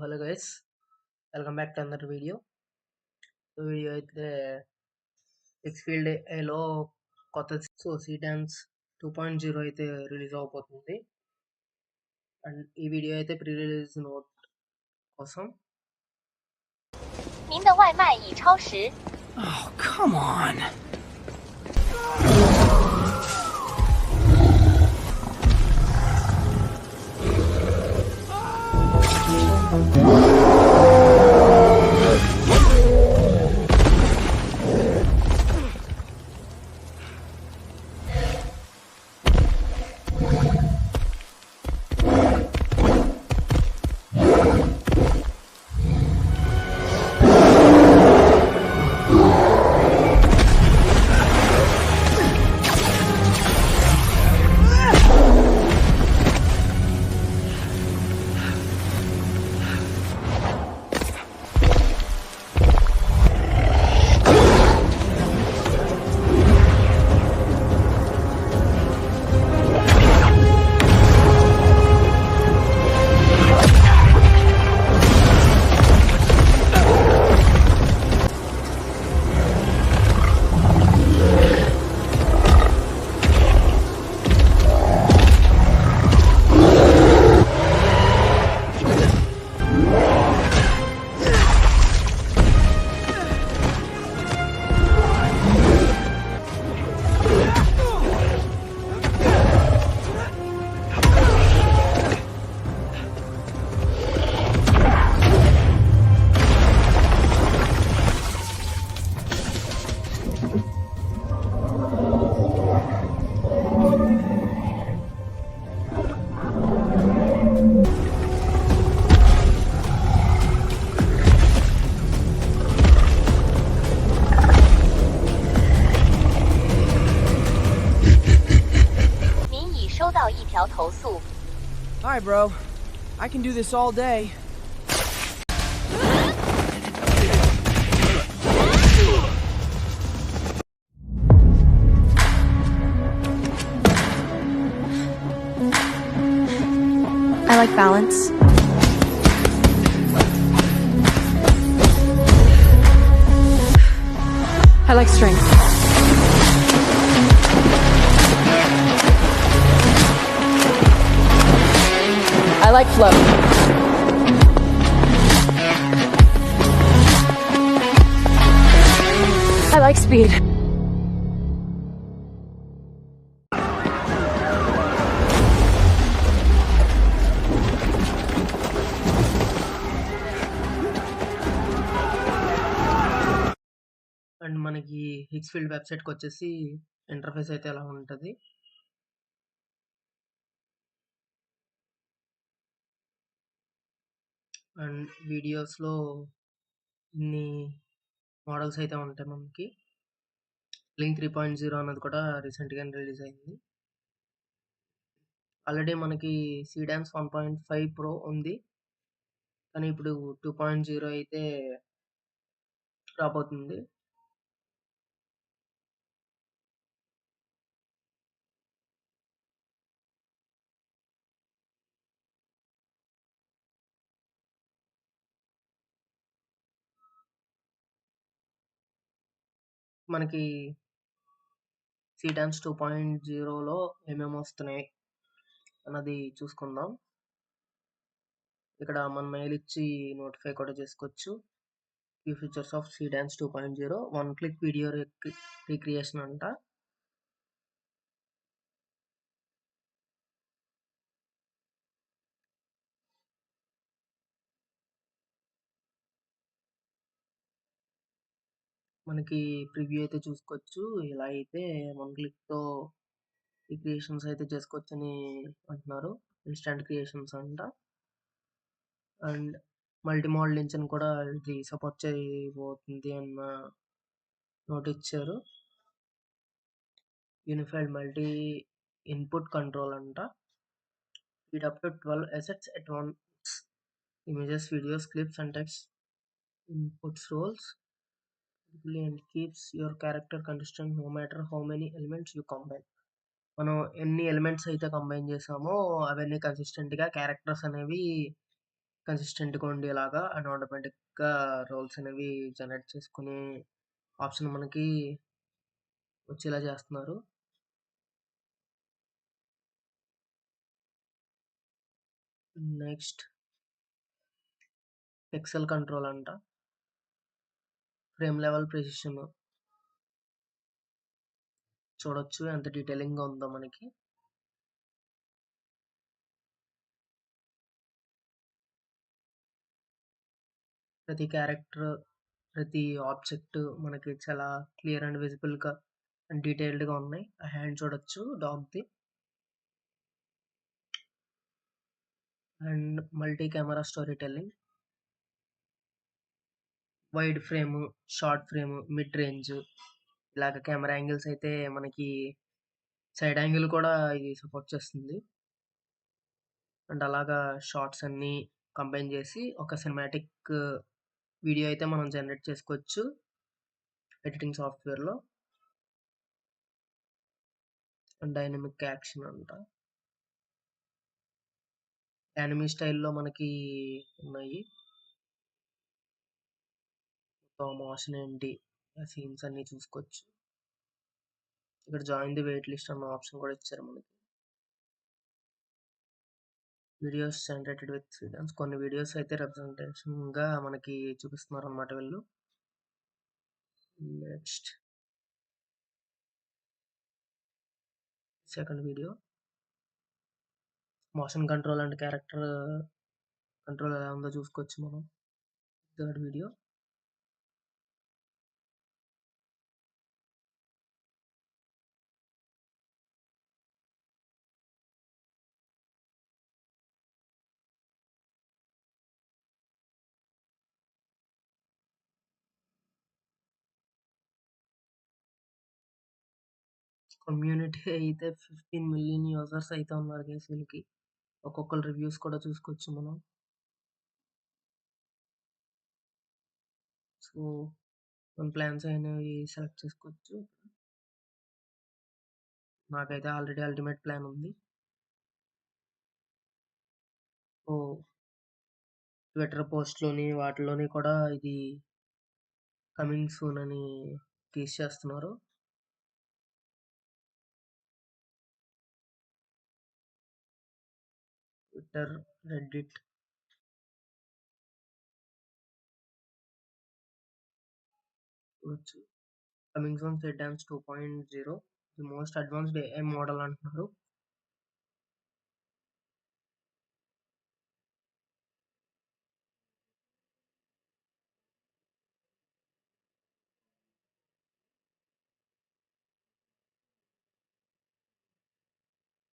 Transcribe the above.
Hello guys, welcome back to another video అయితే ఎక్స్ఫీల్డ్ ఏలో కొత్త సీడాన్స్ 2.0 అయితే రిలీజ్ అవబోతుంది. అండ్ ఈ వీడియో అయితే ప్రీ రిలీజ్ నోట్ కోసం. 您的外卖已超时。 Oh, come on. Hi, bro. I can do this all day. I like balance. I like strength. I like flow. I like speed. And మనకి ఎక్స్ఫీల్డ్ వెబ్సైట్కి వచ్చేసి ఇంటర్ఫేస్ అయితే ఎలా ఉంటుంది. అండ్ వీడియోస్లో ఇన్ని మోడల్స్ అయితే ఉంటాయి. మనకి లింక్ 3.0 అన్నది కూడా రీసెంట్గానే రిలీజ్ అయింది. ఆల్రెడీ మనకి సీడాన్స్ 1.5 ప్రో ఉంది, కానీ ఇప్పుడు 2.0 అయితే రాబోతుంది. మనకి సీడాన్స్ 2.0లో ఏమేమి వస్తున్నాయి అన్నది చూసుకుందాం. ఇక్కడ మన మెయిల్ ఇచ్చి నోటిఫై కూడా చేసుకోవచ్చు. ఈ features of Seedance 2.0 one click video recreation అంట. మనకి ప్రివ్యూ అయితే చూసుకోవచ్చు. ఇలా అయితే వన్ క్లిక్తో ఈ క్రియేషన్స్ అయితే చేసుకోవచ్చు అని అంటున్నారు. ఇన్స్టాంట్ క్రియేషన్స్ అంట. అండ్ మల్టీ మోడల్ ఇంజిన్ కూడా ఇది సపోర్ట్ చేయబోతుంది అన్న నోట్ ఇచ్చారు. యూనిఫైడ్ మల్టీ ఇన్పుట్ కంట్రోల్ అంట. Feed up to 12 assets at once: images, videos, clips, and text inputs roles and keeps your character consistent no matter how many elements you combine. మనం ఎన్ని elements అయితే combine చేసామో అవన్నీ కన్సిస్టెంట్గా characters అనేవి కన్సిస్టెంట్గా ఉండేలాగా అండ్ ఆటోమేటిక్గా రోల్స్ అనేవి జనరేట్ చేసుకునే ఆప్షన్ మనకి వచ్చేలా చేస్తున్నారు. నెక్స్ట్ పిక్సెల్ కంట్రోల్ అంట. ఫ్రేమ్ లెవెల్ ప్రెసిషన్ చూడొచ్చు ఎంత డీటెయిలింగ్గా ఉందో మనకి. ప్రతి క్యారెక్టర్, ప్రతి ఆబ్జెక్ట్ మనకి చాలా క్లియర్ అండ్ విజిబుల్గా అండ్ డీటెయిల్డ్గా ఉన్నాయి. ఆ హ్యాండ్ చూడొచ్చు డాగ్ది. And multi camera story telling, wide frame, short frame, mid range ఇలాగ కెమెరా యాంగిల్స్ అయితే మనకి సైడ్ యాంగిల్ కూడా ఇది సపోర్ట్ చేస్తుంది. అండ్ అలాగా షార్ట్స్ అన్నీ కంబైన్ చేసి ఒక సినిమాటిక్ వీడియో అయితే మనం జనరేట్ చేసుకోవచ్చు ఎడిటింగ్ సాఫ్ట్వేర్లో. అండ్ డైనమిక్ యాక్షన్ అంట. యానిమీ స్టైల్లో మనకి ఉన్నాయి. మోషన్ ఏంటి, సీన్స్ అన్నీ చూసుకోవచ్చు. ఇక్కడ జాయిన్ ది వెయిట్ లిస్ట్ అన్న ఆప్షన్ కూడా ఇచ్చారు మనకి. వీడియోస్ జనరేటెడ్ విత్ ఫ్రీడమ్స్, కొన్ని వీడియోస్ అయితే రిప్రజెంటేషన్గా మనకి చూపిస్తున్నారు అనమాట వీళ్ళు. Next second video, motion control and character control ఎలా ఉందో చూసుకోవచ్చు మనం. థర్డ్ వీడియో, కమ్యూనిటీ అయితే 15 మిలియన్ యూజర్స్ అయితే ఉన్నారు గైస్ వీళ్ళకి. ఒక్కొక్కరు రివ్యూస్ కూడా చూసుకోవచ్చు మనం. సో మన ప్లాన్స్ అనేవి సెలెక్ట్ చేసుకోవచ్చు. నాకైతే ఆల్రెడీ అల్టిమేట్ ప్లాన్ ఉంది. సో ట్విట్టర్ పోస్ట్లోని వాటిలోని కూడా ఇది కమింగ్ సూన్ అని టీస్ చేస్తున్నారు. ట్విట్టర్, రెడ్డిట్, చూడొచ్చు. Coming soon said dance 2.0 the most advanced AI model అంటున్నారు.